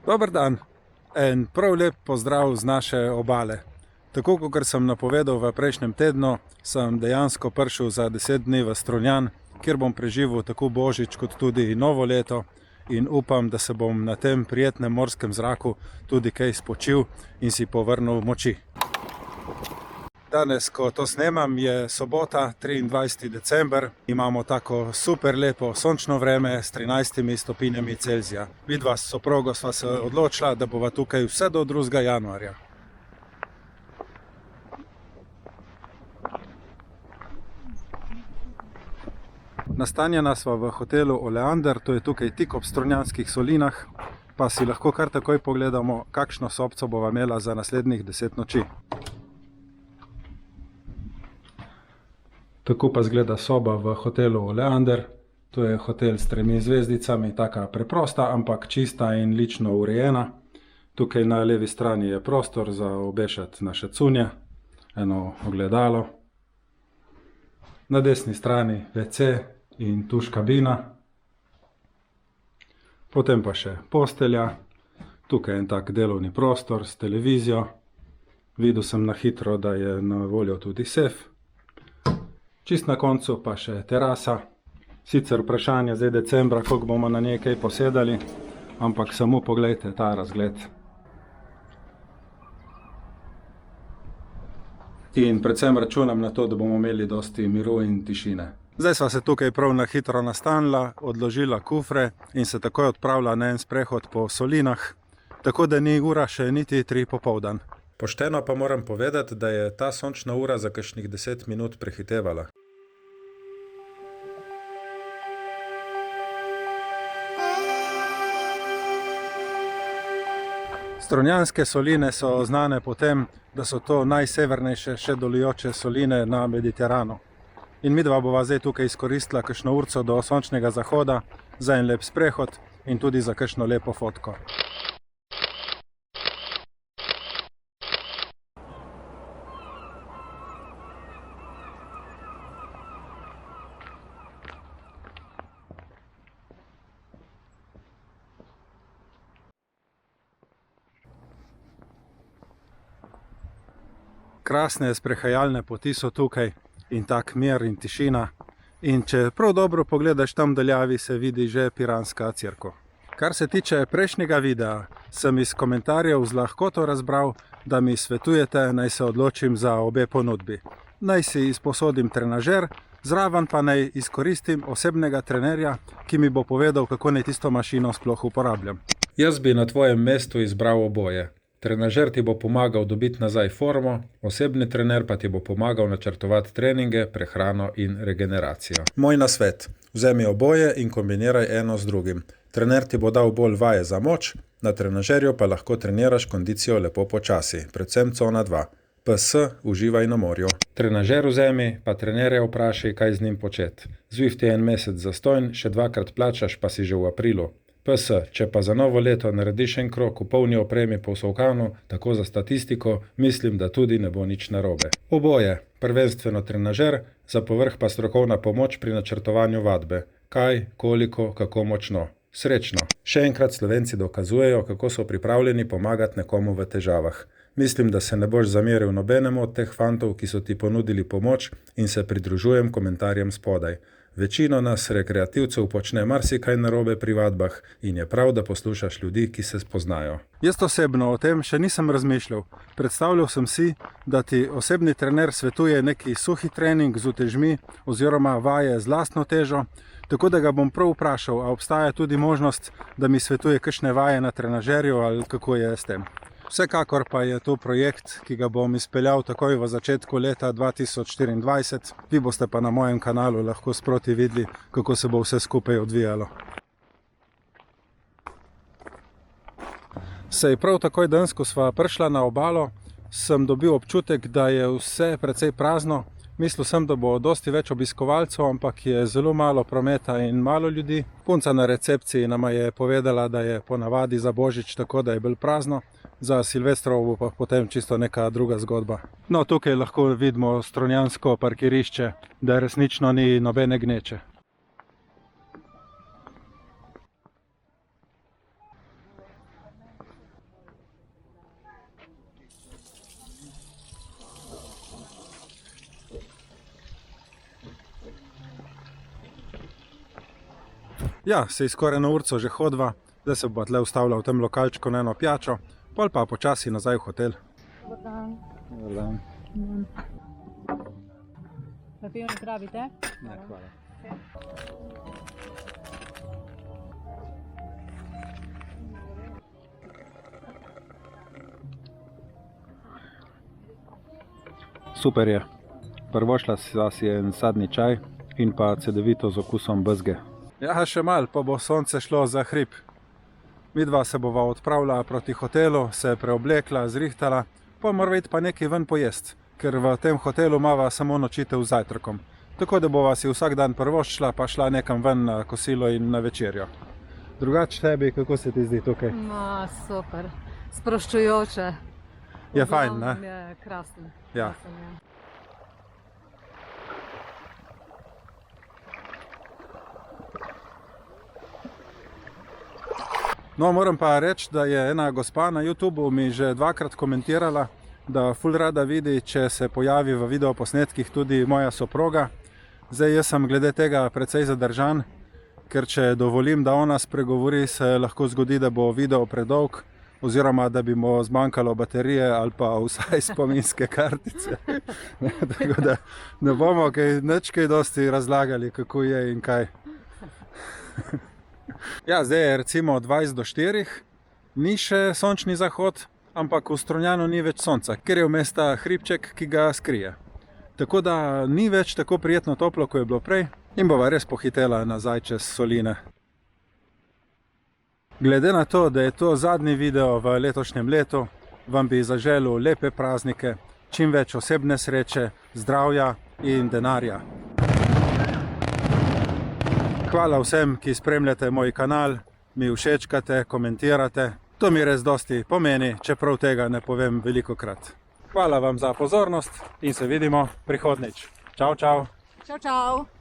Dober dan, en prav lep pozdrav z naše obale. Tako kot sem napovedal v prejšnjem tednu, sem dejansko prišel za 10 dni v Strunjan, kjer bom preživel tako Božič kot tudi novo leto in upam, da se bom na tem prijetnem morskem zraku tudi kaj spočil in si povrnil moči. Danes, ko to snemam, je sobota, 23. december. Imamo tako super lepo sončno vreme s 13 stopinjami Celzija. Vidva s soprogo sva se odločila, da bova tukaj vse do 2. januarja. Nastanjena sva v hotelu Oleander, to je tukaj tik ob Strunjanskih solinah, pa si lahko kar takoj pogledamo, kakšno sobco bova imela za naslednjih 10 noči. Tako pa izgleda soba v hotelu Oleander. To je hotel s 3 zvezdicami, taka preprosta, ampak čista in lično urejena. Tukaj na levi strani je prostor za obešati naše cunje, eno ogledalo. Na desni strani WC in tuš kabina. Potem pa še postelja. Tukaj je en tak delovni prostor s televizijo. Videl sem na hitro, da je na voljo tudi sef. Čist na koncu pa še terasa. Sicer vprašanje zdaj decembra, koliko bomo na njej kaj posedali, ampak samo pogledajte ta razgled. In predvsem računam na to, da bomo imeli dosti miru in tišine. Zdaj sva se tukaj prav na hitro nastanila, odložila kufre in se takoj odpravila na en sprehod po solinah, tako da ni ura še niti 3 popoldan. Pošteno pa moram povedati, da je ta sončna ura za kakšnih 10 minut prehitevala. Strunjanske soline so znane po tem, da so to najsevernejše še delujoče soline na Mediteranu. In midva bova zdaj tukaj izkoristila kakšno urco do sončnega zahoda za en lep sprehod in tudi za kakšno lepo fotko. Krasne sprehajalne poti so tukaj in tak mir in tišina. In če prav dobro pogledaš tam daljavi, se vidi že Piranska cerkev. Kar se tiče prejšnjega videa, sem iz komentarjev z lahkoto razbral, da mi svetujete, naj se odločim za obe ponudbi. Naj si izposodim trenažer, zraven pa naj izkoristim osebnega trenerja, ki mi bo povedal, kako naj tisto mašino sploh uporabljam. Jaz bi na tvojem mestu izbral oboje. Trenažer ti bo pomagal dobiti nazaj formo, osebni trener pa ti bo pomagal načrtovati treninge, prehrano in regeneracijo. Moj nasvet: vzemi oboje in kombiniraj eno z drugim. Trener ti bo dal bolj vaje za moč, na trenažerju pa lahko treniraš kondicijo lepo počasi, predvsem cona 2. PS, uživaj na morju. Trenažer vzemi, pa trenerja vprašaj, kaj z njim početi. Zwift je en mesec zastonj, še 2-krat plačaš, pa si že v aprilu. PS, če pa za novo leto narediš en krog v polni opremi po Solkanu, tako za statistiko, mislim, da tudi ne bo nič narobe. Oboje, prvenstveno trenažer, za povrh pa strokovna pomoč pri načrtovanju vadbe. Kaj, koliko, kako močno. Srečno! Še enkrat Slovenci dokazujejo, kako so pripravljeni pomagati nekomu v težavah. Mislim, da se ne boš zameril nobenemu od teh fantov, ki so ti ponudili pomoč, in se pridružujem komentarjem spodaj. Večino nas rekreativcev počne marsikaj narobe pri vadbah in je prav, da poslušaš ljudi, ki se spoznajo. Jaz osebno o tem še nisem razmišljal. Predstavljal sem si, da ti osebni trener svetuje neki suhi trening z utežmi oziroma vaje z lastno težo, tako da ga bom prav vprašal, a obstaja tudi možnost, da mi svetuje kakšne vaje na trenažerju ali kako je s tem. Vsekakor pa je to projekt, ki ga bom izpeljal takoj v začetku leta 2024. Vi boste pa na mojem kanalu lahko sproti videli, kako se bo vse skupaj odvijalo. Sej prav takoj danes, ko sva prišla na obalo, sem dobil občutek, da je vse precej prazno. Mislil sem, da bo dosti več obiskovalcev, ampak je zelo malo prometa in malo ljudi. Punca na recepciji nama je povedala, da je ponavadi za Božič tako, da je bolj prazno. Za Silvestrovo pa potem čisto neka druga zgodba. No, tukaj lahko vidimo strunjansko parkirišče, da resnično ni nobene gneče. Ja, se skoraj na urco že hodva, zdaj se bo tle ustavila v tem lokalčku na eno pijačo, pol pa počasi nazaj v hotel. Dobar dan. Dobar dan. Papir ne pravite? Ne, hvala. Super je. Prvošla si en sadni čaj in pa cedevito z okusom bezge. Ja, še malo, pa bo sonce šlo za hrib. Midva se bova odpravila proti hotelu, se preoblekla, zrihtala, pa mora iti pa nekaj ven pojest, ker v tem hotelu imava samo nočitev z zajtrkom. Tako da bova si vsak dan prvošla, pa šla nekam ven na kosilo in na večerjo. Drugače tebi, kako se ti zdi tukaj? Ma, super. Sproščujoče. Je fajn, ne? Je krasen. Ja. Krasen, ja. No, moram pa reči, da je ena gospa na YouTubeu mi že dvakrat komentirala, da ful rada vidi, če se pojavi v videoposnetkih tudi moja soproga. Zdaj, jaz sem glede tega precej zadržan, ker če dovolim, da ona spregovori, se lahko zgodi, da bo video predolg, oziroma da bi mu zmanjkalo baterije ali pa vsaj spominske kartice. Tako da ne bomo nič kaj dosti razlagali, kako je in kaj. Ja, zdaj je recimo 20 do 4, ni še sončni zahod, ampak v Strunjanu ni več sonca, ker je vmes ta hribček, ki ga skrije. Tako da ni več tako prijetno toplo, kot je bilo prej, in bova res pohitela nazaj čez soline. Glede na to, da je to zadnji video v letošnjem letu, vam bi zaželil lepe praznike, čim več osebne sreče, zdravja in denarja. Hvala vsem, ki spremljate moj kanal, mi všečkate, komentirate. To mi res dosti pomeni, čeprav tega ne povem velikokrat. Hvala vam za pozornost in se vidimo prihodnjič. Čau, čau. Čau, čau.